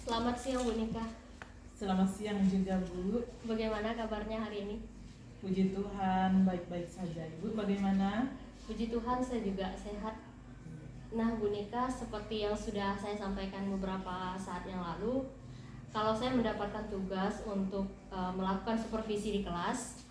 Selamat siang Bu Nika. Selamat siang juga Bu. Bagaimana kabarnya hari ini? Puji Tuhan baik-baik saja. Ibu bagaimana? Puji Tuhan saya juga sehat. Nah Bu Nika, seperti yang sudah saya sampaikan beberapa saat yang lalu, kalau saya mendapatkan tugas untuk melakukan supervisi di kelas,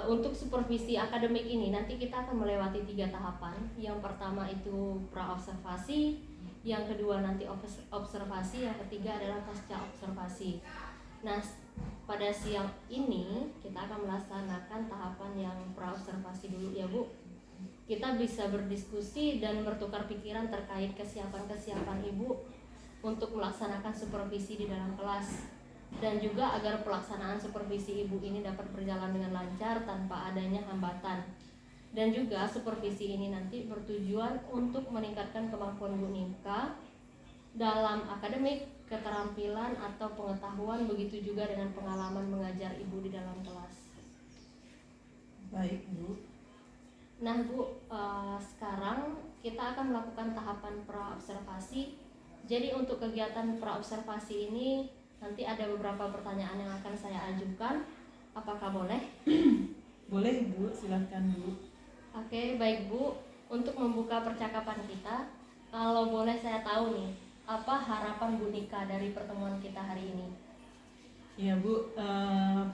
untuk supervisi akademik ini nanti kita akan melewati 3 tahapan. Yang pertama itu pra-observasi, yang kedua nanti observasi, yang ketiga adalah pasca observasi. Nah, pada siang ini kita akan melaksanakan tahapan yang pra-observasi dulu ya Bu. Kita bisa berdiskusi dan bertukar pikiran terkait kesiapan Ibu untuk melaksanakan supervisi di dalam kelas, dan juga agar pelaksanaan supervisi Ibu ini dapat berjalan dengan lancar tanpa adanya hambatan. Dan juga supervisi ini nanti bertujuan untuk meningkatkan kemampuan Bu Nika dalam akademik, keterampilan atau pengetahuan, begitu juga dengan pengalaman mengajar Ibu di dalam kelas. Baik Bu. Nah Bu, sekarang kita akan melakukan tahapan pra-observasi. Jadi untuk kegiatan pra-observasi ini nanti ada beberapa pertanyaan yang akan saya ajukan. Apakah boleh? Boleh Bu, silakan Bu. Oke, baik Bu. Untuk membuka percakapan kita, kalau boleh saya tahu nih, apa harapan Bu Nika dari pertemuan kita hari ini? Ya Bu,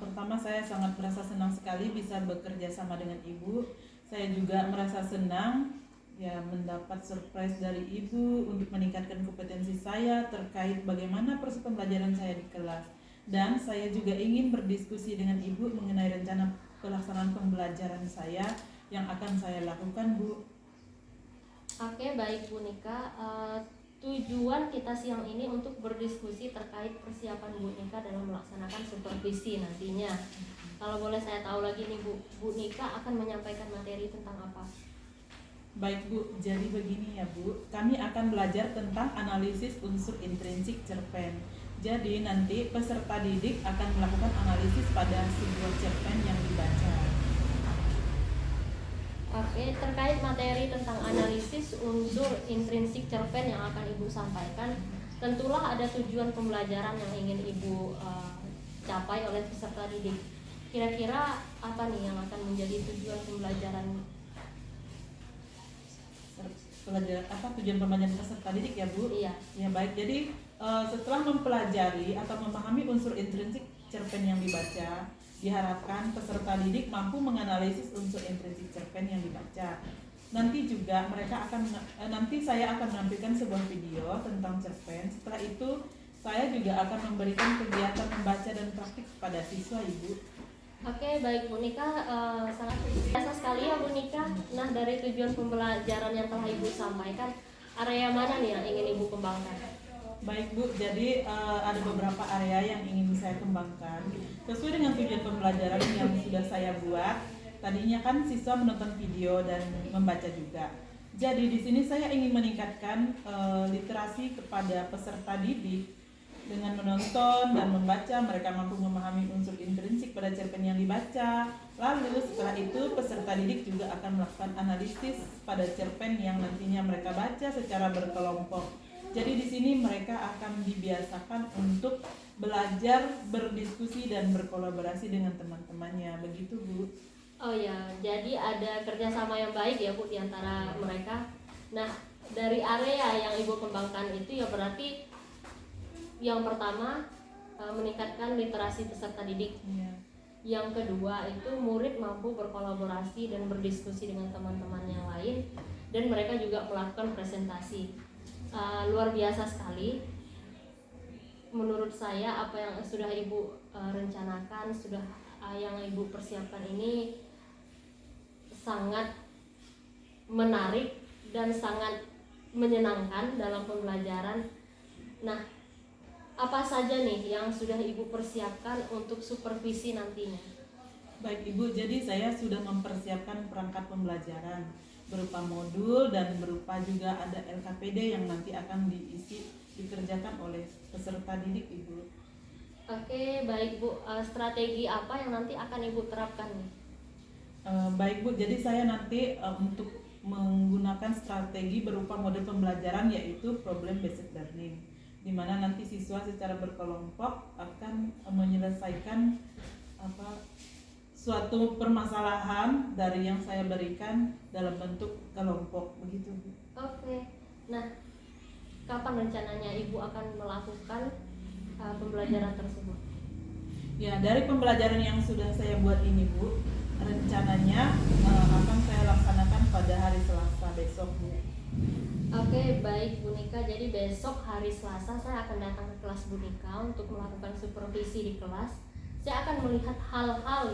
pertama saya sangat merasa senang sekali bisa bekerja sama dengan Ibu. Saya juga merasa senang ya mendapat surprise dari Ibu untuk meningkatkan kompetensi saya terkait bagaimana proses pembelajaran saya di kelas. Dan saya juga ingin berdiskusi dengan Ibu mengenai rencana pelaksanaan pembelajaran saya yang akan saya lakukan Bu. Oke, baik Bu Nika. Tujuan kita siang ini untuk berdiskusi terkait persiapan Bu Nika dalam melaksanakan supervisi nantinya. Kalau boleh saya tahu lagi nih Bu Nika akan menyampaikan materi tentang apa? Baik Bu, jadi begini ya Bu, kami akan belajar tentang analisis unsur intrinsik cerpen. Jadi nanti peserta didik akan melakukan analisis pada sebuah cerpen yang dibaca. Oke, terkait materi tentang analisis unsur intrinsik cerpen yang akan Ibu sampaikan, tentulah ada tujuan pembelajaran yang ingin Ibu capai oleh peserta didik. Kira-kira apa nih yang akan menjadi tujuan pembelajaran? Tujuan pembelajaran peserta didik ya Bu? Iya. Ya baik, jadi setelah mempelajari atau memahami unsur intrinsik cerpen yang dibaca, diharapkan peserta didik mampu menganalisis unsur intrinsik cerpen yang dibaca. Nanti juga nanti saya akan menampilkan sebuah video tentang cerpen. Setelah itu saya juga akan memberikan kegiatan membaca dan praktik kepada siswa Ibu. Oke, baik Bu Nika, sangat biasa sekali ya Bu Nika. Nah, dari tujuan pembelajaran yang telah Ibu sampaikan, area mana nih yang ingin Ibu kembangkan? Baik Bu, jadi ada beberapa area yang ingin saya kembangkan sesuai dengan tujuan pembelajaran yang sudah saya buat. Tadinya kan siswa menonton video dan membaca juga. Jadi di sini saya ingin meningkatkan literasi kepada peserta didik. Dengan menonton dan membaca, mereka mampu memahami unsur intrinsik pada cerpen yang dibaca. Lalu setelah itu peserta didik juga akan melakukan analisis pada cerpen yang nantinya mereka baca secara berkelompok. Jadi di sini mereka akan dibiasakan untuk belajar, berdiskusi dan berkolaborasi dengan teman-temannya. Begitu Bu. Oh ya, jadi ada kerjasama yang baik ya Bu di antara mereka. Nah, dari area yang Ibu kembangkan itu ya berarti yang pertama meningkatkan literasi peserta didik. Ya. Yang kedua itu murid mampu berkolaborasi dan berdiskusi dengan teman-teman yang lain, dan mereka juga melakukan presentasi. Luar biasa sekali. Menurut saya apa yang sudah Ibu rencanakan, yang Ibu persiapkan ini sangat menarik dan sangat menyenangkan dalam pembelajaran. Nah, apa saja nih yang sudah Ibu persiapkan untuk supervisi nantinya? Baik Ibu, jadi saya sudah mempersiapkan perangkat pembelajaran berupa modul dan berupa juga ada LKPD yang nanti akan dikerjakan oleh peserta didik Ibu. Oke, baik Bu. Strategi apa yang nanti akan Ibu terapkan nih? Baik Bu, jadi saya nanti untuk menggunakan menggunakan strategi berupa model pembelajaran yaitu problem based learning, di mana nanti siswa secara berkelompok akan menyelesaikan suatu permasalahan dari yang saya berikan dalam bentuk kelompok begitu. Oke. Nah, kapan rencananya Ibu akan melakukan pembelajaran tersebut? Ya, dari pembelajaran yang sudah saya buat ini Bu, rencananya akan saya laksanakan pada hari Selasa besok Bu. Oke, baik Bu Nika. Jadi besok hari Selasa saya akan datang ke kelas Bu Nika untuk melakukan supervisi di kelas. Saya akan melihat hal-hal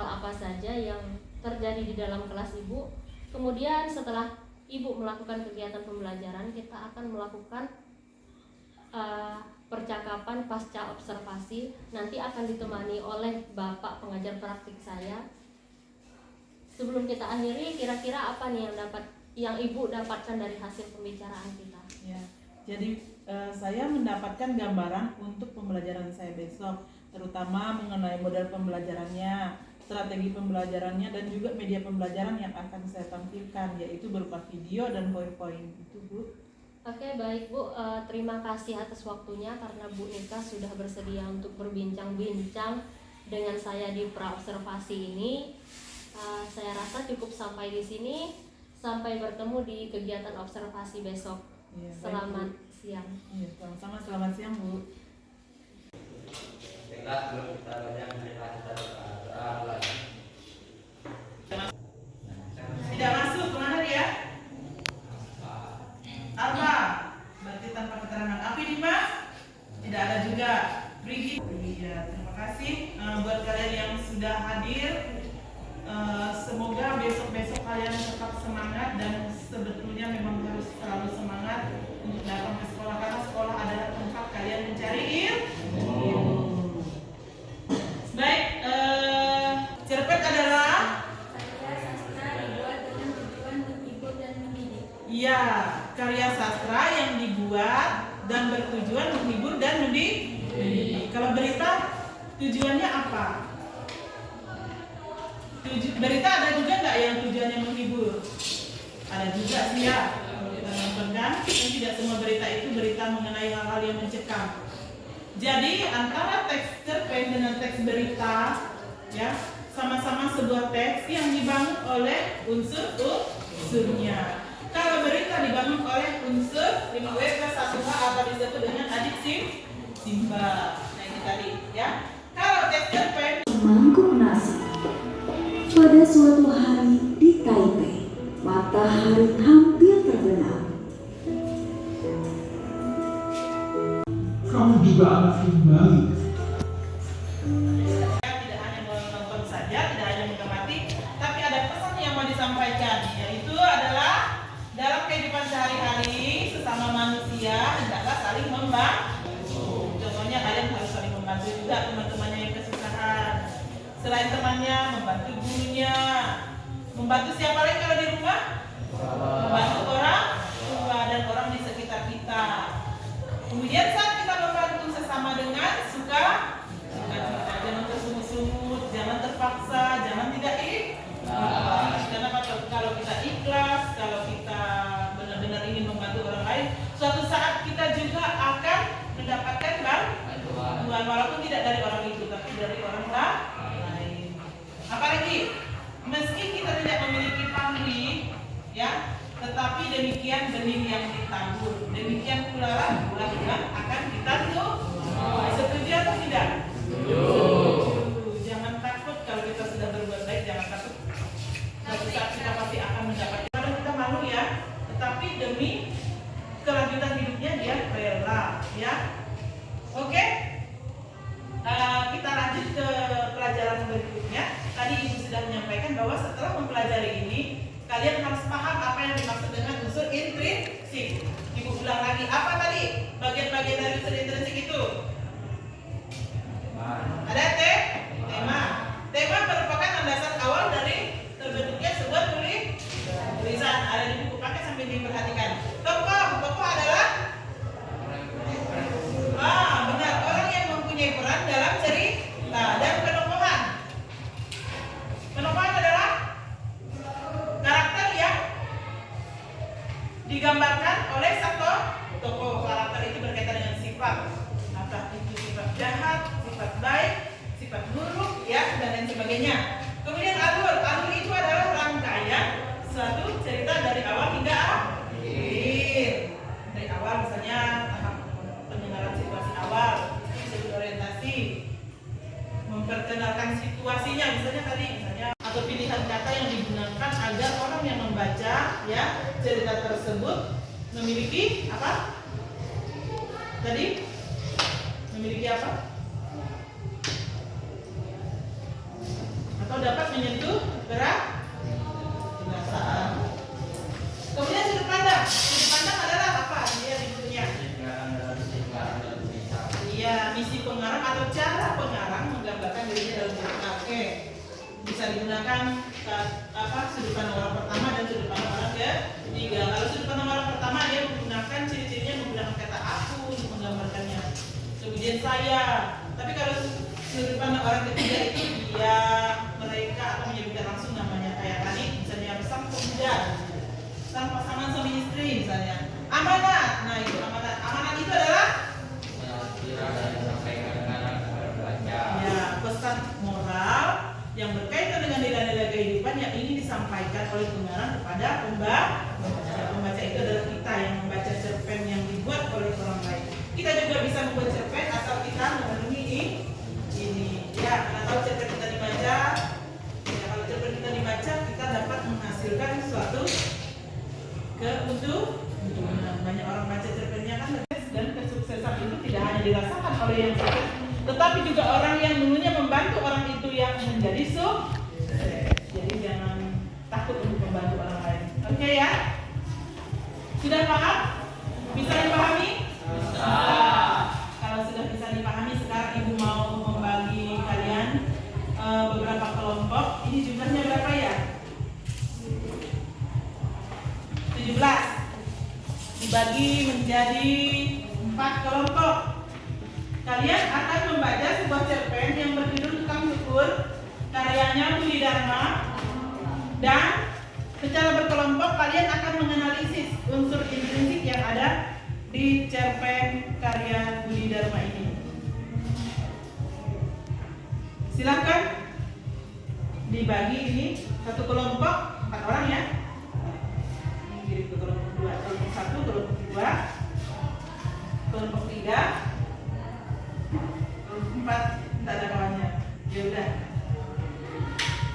apa saja yang terjadi di dalam kelas Ibu. Kemudian setelah Ibu melakukan kegiatan pembelajaran, kita akan melakukan percakapan pasca observasi. Nanti akan ditemani oleh Bapak pengajar praktik saya. Sebelum kita akhiri, kira-kira apa nih yang Ibu dapatkan dari hasil pembicaraan kita? Ya, jadi saya mendapatkan gambaran untuk pembelajaran saya besok, terutama mengenai model pembelajarannya, strategi pembelajarannya, dan juga media pembelajaran yang akan saya tampilkan, yaitu berupa video dan PowerPoint. Itu Bu. Oke, baik Bu. Terima kasih atas waktunya karena Bu Nika sudah bersedia untuk berbincang-bincang dengan saya di praobservasi ini. Saya rasa cukup sampai di sini. Sampai bertemu di kegiatan observasi besok. Ya, Selamat siang. Ya, sama-sama, selamat siang Bu. Tidak masuk, kemana dia? Apa? Berarti tanpa keterangan. Api Dimas? Tidak ada juga. Brigit? Iya, terima kasih buat kalian yang sudah hadir. Semoga besok-besok kalian tetap semangat, dan sebetulnya memang harus selalu semangat untuk datang ke sekolah, karena sekolah adalah tempat kalian mencari ilmu. Baik, cerpet adalah Karya sastra dibuat dengan tujuan menghibur dan mendidik. iya, karya sastra yang dibuat dan bertujuan menghibur dan mendidik. Kalau berita tujuannya apa? Berita ada juga nggak yang tujuannya menghibur? Ada juga sih ya. Kalau kita nonton kan, tidak semua berita itu berita mengenai hal-hal yang mencekam. Jadi antara teks cerpen dengan teks berita, ya, sama-sama sebuah teks yang dibangun oleh unsur-unsurnya. Kalau berita dibangun oleh unsur 5W+1H atau disebut dengan adik simbol. Nah ini tadi, ya. Kalau teks cerpen Semangkuk nasi. Pada suatu hari di Taipei, matahari hampir terbenam. Kamu juga anak yang baik. tidak hanya menonton saja, tidak hanya mengamati, tapi ada pesan yang mau disampaikan, yaitu adalah dalam kehidupan sehari-hari sesama manusia hendaklah saling membantu. Contohnya kalian harus saling membantu juga teman-temannya yang kesusahan. Selain temannya, membantu gurunya. Membantu siapa lagi kalau di rumah? Membantu orang tua dan orang di sekitar kita. Kemudian saat kita membantu sesama dengan suka-cita, jangan tersungut-sungut, jangan terpaksa, jangan tidak ikhlas. Karena kalau kita ikhlas, kalau kita benar-benar ingin membantu orang lain, suatu saat kita juga akan mendapatkan bantuan, walaupun tidak dari orang itu, tapi dari orang lain. Apalagi meski kita tidak memiliki pamrih, ya, tetapi demikian benih yang ditabur, demikian pula buah yang akan kita tuai. Setuju atau tidak? Jangan takut kalau kita sudah berbuat baik, jangan takut. Suatu saat kita pasti akan mendapatkan. Kadang kita malu ya, tetapi demi kelanjutan hidupnya dia rela, ya. Oke? Kita lanjut ke pelajaran berikutnya. Tadi Ibu sudah menyampaikan bahwa setelah mempelajari ini, kalian harus paham apa yang dimaksud dengan unsur intrinsik. Ibu ulang lagi, apa tadi bagian-bagian dari unsur intrinsik itu? Ada tema. Tema merupakan landasan awal dari terbentuknya sebuah tulisan. Ada di buku pakai sambil diperhatikan. Tokoh adalah benar, orang yang mempunyai peran dalam cerita. Dan penokohan adalah karakter yang digambarkan oleh satu tokoh. Karakter itu berkaitan dengan sifat, apakah itu sifat jahat, sifat baik, sifat buruk, ya, dan lain sebagainya. Kemudian alur itu adalah rangkaian suatu cerita dari awal hingga akhir. Dari awal misalnya tahap penyegaran situasi awal, disebut orientasi, memperkenalkan situasinya misalnya atau pilihan kata yang digunakan agar orang yang membaca ya cerita tersebut memiliki apa? Tadi memiliki apa? Atau dapat menyentuh perasaan. Kemudian sudut pandang. Sudut pandang adalah apa? Dia bentuknya. Iya, misi pengarang atau cara pengarang menggambarkan dirinya dalam cerita. Oke. Bisa digunakan sudut pandang orang pertama dan sudut pandang orang ketiga. Kalau sudut pandang orang pertama dia menggunakan ciri-cirinya menggunakan kata aku untuk menggambarkannya. Kemudian saya. Tapi kalau sudut pandang orang ketiga itu dia, mereka atau menyebutkan langsung namanya, kayak tadi misalnya sang pemuda, sang pasangan suami istri misalnya. Amanat. Nah, itu amanat. Amanat itu adalah ya, pesan moral yang berkaitan dengan nilai-nilai kehidupan yang ingin disampaikan oleh pengarang kepada pembaca. Pembaca itu adalah kita yang membaca cerpen yang dibuat oleh orang lain. Kita juga bisa membuat cerpen asal kita memenuhi ini. Ya, karena kalau cerpen kita dibaca, ya kalau cerpen kita dibaca, kita dapat menghasilkan suatu keuntungan. Banyak orang baca cerpennya kan, dan kesuksesan itu tidak hanya dirasakan oleh yang sukses, tetapi juga orang yang dulunya membantu orang itu yang menjadi sukses. Jadi jangan takut untuk membantu orang lain. Oke ya? Sudah paham? Bisa dipahami? Bisa. Kalau sudah bisa dipahami, sekarang ibu mau membagi kalian beberapa kelompok. Ini jumlahnya berapa ya? 17. Dibagi menjadi 4 kelompok. Kalian akan membaca sebuah cerpen yang berjudul Tukang Cukur, karyanya Budi Dharma, dan secara berkelompok kalian akan menganalisis unsur intrinsik yang ada di cerpen karya Budi Dharma ini. Silahkan dibagi ini satu kelompok 4 orang ya. Ini ke kelompok 2, kelompok 1, kelompok 2, kelompok 3, kelompok 4, tidak ada kawannya. Ya udah,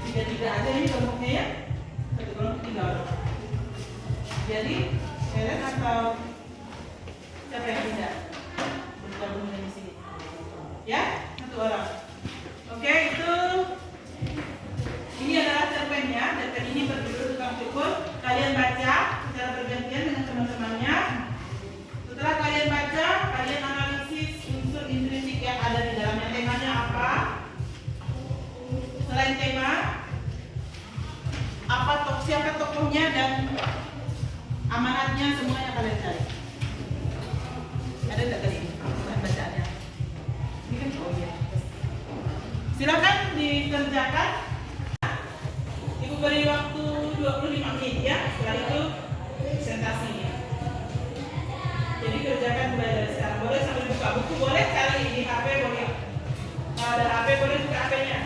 3 aja ini kelompoknya ya. Satu kelompok 3 orang. Jadi kalian atau siapa yang bisa bergabung di sini? Ya, 1 orang. Oke, itu ini adalah cerpennya. Cerpen ini berjudul Tukang Cukur. Kalian baca secara bergantian dengan teman-temannya. Setelah kalian baca, kalian analisis unsur intrinsik yang ada di dalamnya. Temanya apa? Selain tema, siapa tokohnya dan amanatnya, semuanya kalian cari. Ada tidak tadi? Bukan bacaannya. Ini kan ya. Silakan dikerjakan. Ibu beri waktu 25 menit ya. Setelah itu presentasi. Jadi kerjakan mulai dari sekarang. Boleh sambil buka buku, boleh cari di HP, boleh. Kalau ada HP boleh buka HP-nya.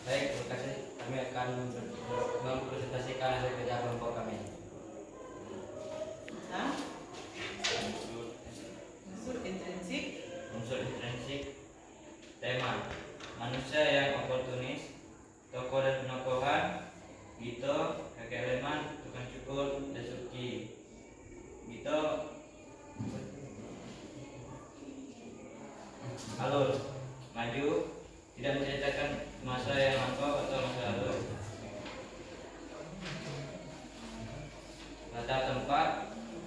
Baik, terima kasih. Kami akan mempresentasikan hasil kerja kelompok kami. Nah, unsur intrinsik. Unsur intrinsik. Tema: manusia yang oportunis, tokoh dan penokohan, Gito, kakek Leman, tukang cukur, Dasuki. Gito, alur, maju, tidak menceritakan masa yang lampau atau masa lalu. Latar tempat,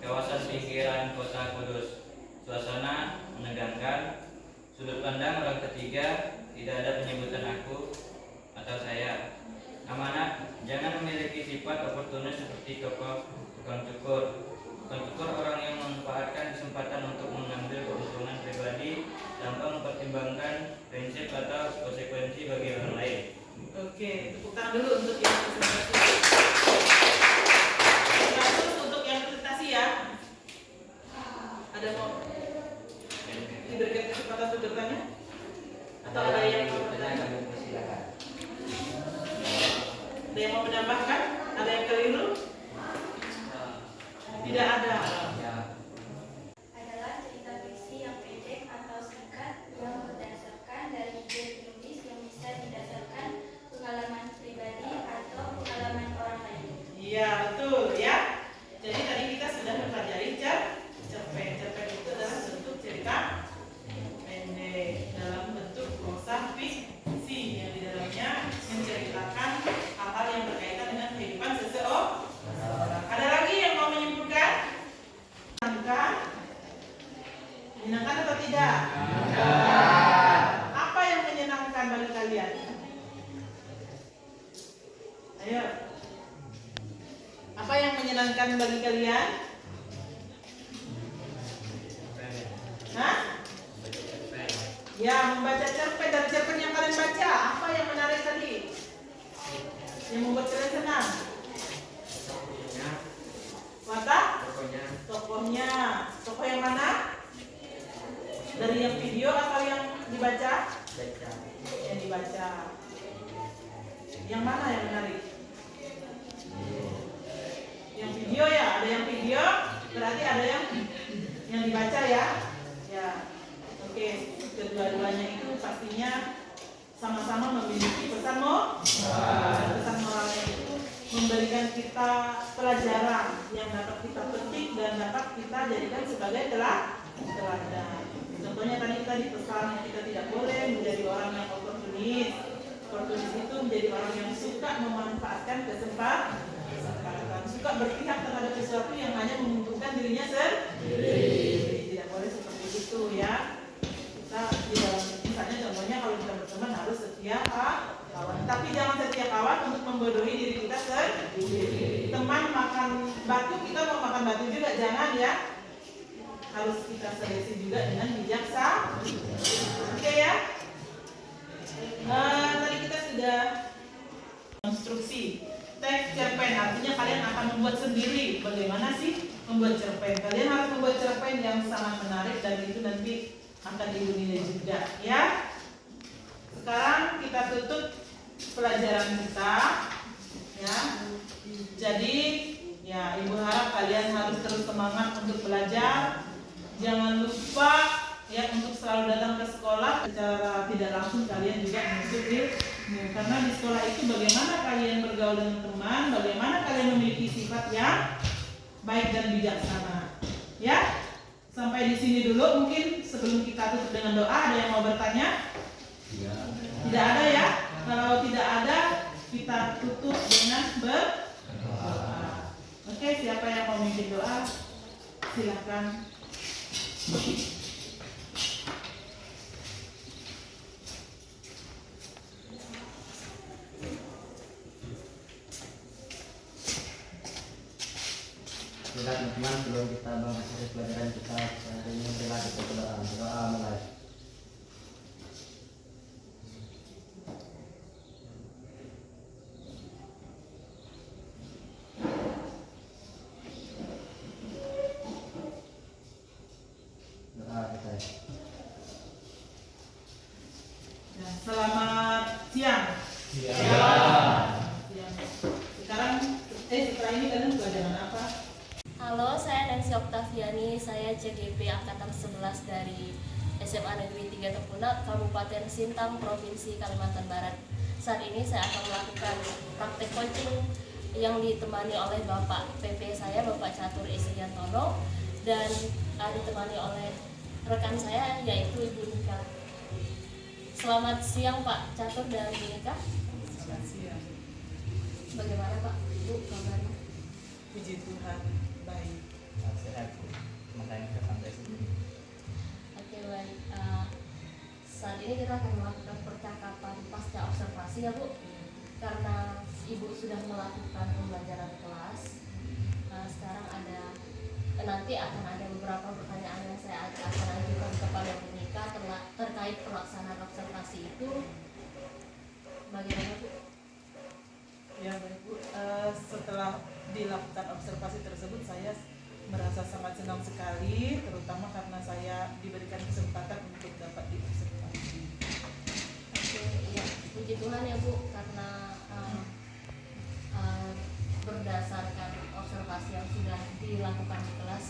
kawasan pinggiran kota Kudus. Suasana menegangkan. Sudut pandang orang ketiga, tidak ada penyebutan aku atau saya. Amanat, jangan memiliki sifat oportunis seperti tokoh tukang cukur. Tukang cukur orang yang memanfaatkan kesempatan untuk mengambil keuntungan pribadi tanpa mempertimbangkan prinsip atau konsekuensi bagi orang lain. Oke, tepuk tangan dulu untuk yang presentasi. Terus untuk yang presentasi ya. Ada mau diberikan kesempatan untuk bertanya? Atau ada yang mau bertanya? Ada yang mau menambahkan? Ada yang keliru? Tidak ada. adalah cerita fiksi yang pendek atau singkat yang berdasarkan dari ide penulis yang bisa didasarkan pengalaman pribadi atau pengalaman orang lain. Iya, betul ya. Jadi tadi kita sudah mempelajari cerpen. Cerpen itu adalah bentuk cerita pendek dalam bentuk prosa fiksi yang di dalamnya menceritakan hal-hal yang berkaitan dengan kehidupan seseorang. Ada lagi yang mau menyimpulkan? Menyenangkan atau tidak? Apa yang menyenangkan bagi kalian? Ayo. Apa yang menyenangkan bagi kalian? Hah? Ya, membaca cerpen. Dari cerpen yang kalian baca, apa yang menarik tadi? Yang membuat kalian senang? Watak? Tokohnya. Tokoh yang mana? Dari yang video atau yang dibaca? Yang dibaca. Yang mana yang menarik? Yang video ya, ada yang video, berarti ada yang dibaca ya. Ya. Oke, kedua-duanya itu pastinya sama-sama memiliki pesan pesan moralnya itu memberikan kita pelajaran yang dapat kita petik dan dapat kita jadikan sebagai teladan. Contohnya tadi kita dipesan kita tidak boleh menjadi orang yang oportunis. Oportunis itu menjadi orang yang suka memanfaatkan kesempatan, suka berpihak terhadap sesuatu yang hanya menguntungkan dirinya sendiri. Tidak boleh seperti itu ya. Kita misalnya contohnya kalau kita berteman harus setia kawan, tapi jangan setia kawan untuk membodohi diri kita sendiri. Teman makan batu, kita mau makan batu juga, jangan ya. Harus kita seleksi juga dengan bijaksana. Oke ya. Tadi kita sudah konstruksi teks cerpen, artinya kalian akan membuat sendiri. Bagaimana sih membuat cerpen? Kalian harus membuat cerpen yang sangat menarik dan itu nanti akan dinilai juga ya. Sekarang kita tutup pelajaran kita ya. Jadi ya, ibu harap kalian harus terus semangat untuk belajar. Jangan lupa ya untuk selalu datang ke sekolah. Secara tidak langsung kalian juga menuntut ilmu, karena di sekolah itu bagaimana kalian bergaul dengan teman, bagaimana kalian memiliki sifat yang baik dan bijaksana ya. Sampai di sini dulu, mungkin sebelum kita tutup dengan doa, ada yang mau bertanya? Tidak ada ya? Kalau tidak ada, kita tutup dengan berdoa. Oke, siapa yang mau memimpin doa? Silakan. Bila teman-teman sebelum kita mengakhiri pelajaran kita hari ini, bila kita berdoa mulai. Doa kita. Ya, selamat siang. Nancy Oktaviani, saya CGP Angkatan 11 dari SMA Negeri 3 Tempunak, Kabupaten Sintang, Provinsi Kalimantan Barat. Saat ini saya akan melakukan praktek coaching yang ditemani oleh Bapak PP saya, Bapak Catur Isiantono, dan ditemani oleh rekan saya yaitu Ibu Nika. Selamat siang Pak Catur dan Ibu Nika. Selamat siang. Bagaimana Pak Ibu kabarnya? Puji Tuhan, baik. Sehat, makanya ke pantai sini. Oke baik. Saat ini kita akan melakukan percakapan pasca observasi ya Bu, karena Ibu sudah melakukan pembelajaran kelas. Sekarang nanti akan ada beberapa pertanyaan yang saya akan ajukan kepada Bu Nika terkait pelaksanaan observasi itu. Bagaimana Bu? Ya baik Bu, setelah dilakukan observasi tersebut saya merasa sangat senang sekali, terutama karena saya diberikan kesempatan untuk dapat diobservasi. Oke, ya puji Tuhan ya Bu, karena berdasarkan observasi yang sudah dilakukan di kelas.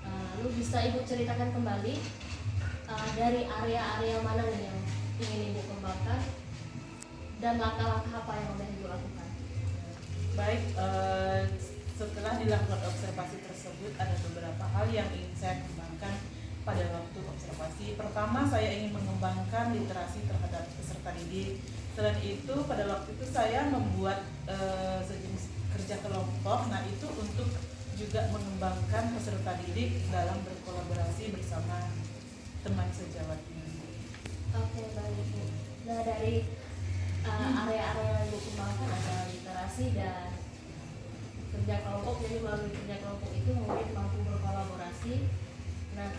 Lalu bisa Ibu ceritakan kembali dari area-area mana nih yang ingin Ibu kembangkan dan langkah-langkah apa yang sudah Ibu lakukan? Baik, setelah dilakukan observasi tersebut ada beberapa hal yang ingin saya kembangkan pada waktu observasi. Pertama, saya ingin mengembangkan literasi terhadap peserta didik. Selain itu, pada waktu itu saya membuat sejenis kerja kelompok. Nah, itu untuk juga mengembangkan peserta didik dalam berkolaborasi bersama teman sejawatnya. Oke, baik Bu. Nah, dari area-area yang Ibu kembangkan ada literasi dan kerja kelompok. Jadi melalui kerja kelompok itu murid mampu berkolaborasi. Nah,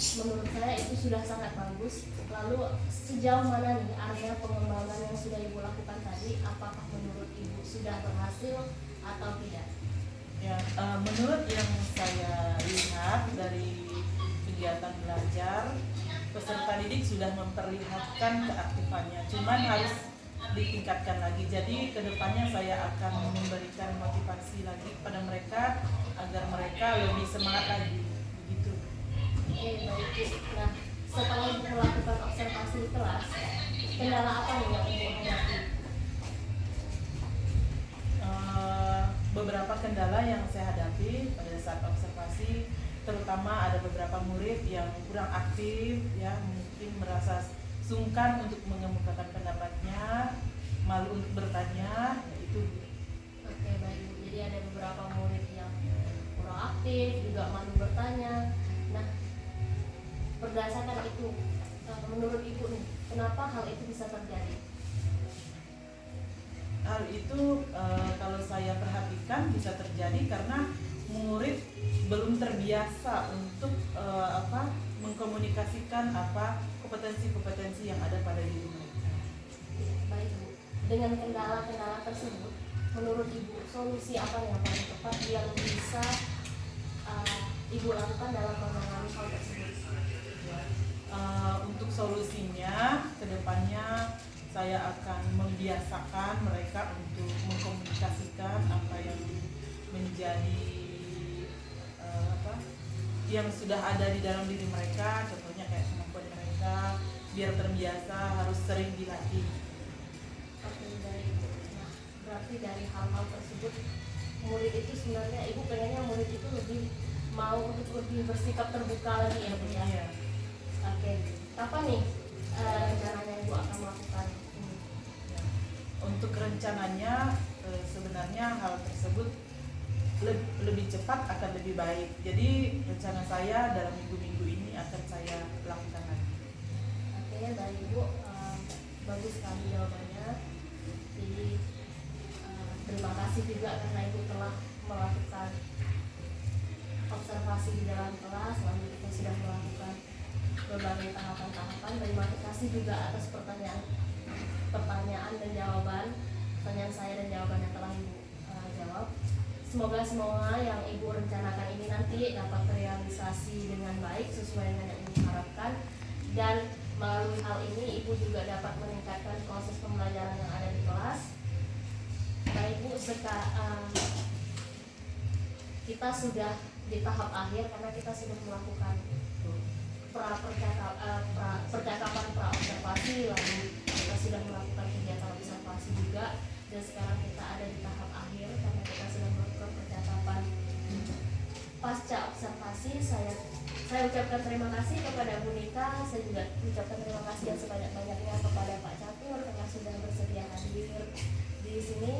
menurut saya itu sudah sangat bagus. Lalu sejauh mana nih area pengembangan yang sudah Ibu lakukan tadi? Apakah menurut Ibu sudah berhasil atau tidak? Ya, menurut yang saya lihat dari kegiatan belajar, peserta didik sudah memperlihatkan keaktifannya. Cuman harus ditingkatkan lagi. Jadi kedepannya saya akan memberikan motivasi lagi kepada mereka agar mereka lebih semangat lagi. Begitu. Oke, baik Bu. Nah, setelah Ibu melakukan observasi di kelas, kendala apa nih yang Ibu hadapi? Beberapa kendala yang saya hadapi pada saat observasi, terutama ada beberapa murid yang kurang aktif, ya mungkin merasa sungkan untuk mengemukakan pendapatnya, malu untuk bertanya, ya itu. Oke, baik Bu. Jadi ada beberapa murid yang kurang aktif, juga malu bertanya. Nah, berdasarkan itu, menurut Ibu nih, kenapa hal itu bisa terjadi? Hal itu kalau saya perhatikan bisa terjadi karena murid belum terbiasa untuk mengkomunikasikan kompetensi-kompetensi yang ada pada diri mereka. Baik Bu. Dengan kendala-kendala tersebut, menurut Ibu solusi apa yang paling tepat yang bisa Ibu lakukan dalam menangani hal tersebut? Untuk solusinya, kedepannya saya akan membiasakan mereka untuk mengkomunikasikan apa yang menjadi yang sudah ada di dalam diri mereka, contohnya kayak kemampuan mereka, biar terbiasa harus sering dilatih. Oke, baik. Nah, berarti dari hal-hal tersebut, murid itu sebenarnya Ibu pengennya murid itu lebih mau untuk lebih bersikap terbuka lagi ya Bu ya? Iya. Oke, kapan nih rencananya Ibu akan melakukan ini? Ya. Untuk rencananya sebenarnya hal tersebut lebih cepat akan lebih baik. Jadi rencana saya dalam minggu-minggu ini akan saya lakukan lagi. Oke, baik Ibu. Bagus sekali jawabannya. Jadi terima kasih juga karena Ibu telah melakukan observasi di dalam kelas. Lalu kita sudah melakukan berbagai tahapan-tahapan. Terima kasih juga atas pertanyaan dan jawaban. Pertanyaan saya dan jawaban yang telah Ibu jawab. Semoga semua yang Ibu rencanakan ini nanti dapat terrealisasi dengan baik sesuai dengan yang Ibu harapkan, dan melalui hal ini Ibu juga dapat meningkatkan proses pembelajaran yang ada di kelas. Baik Bu, kita sudah di tahap akhir karena kita sudah melakukan percakapan pra-observasi, lalu kita sudah melakukan kegiatan observasi juga, dan sekarang kita ada di tahap akhir karena kita sudah melakukan percakapan pasca observasi. Saya ucapkan terima kasih kepada Bu Nika, saya juga ucapkan terima kasih yang sebanyak-banyaknya kepada Pak Catur karena sudah bersedia hadir di sini.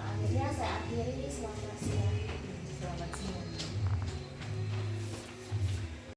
Akhirnya saya akhiri, selamat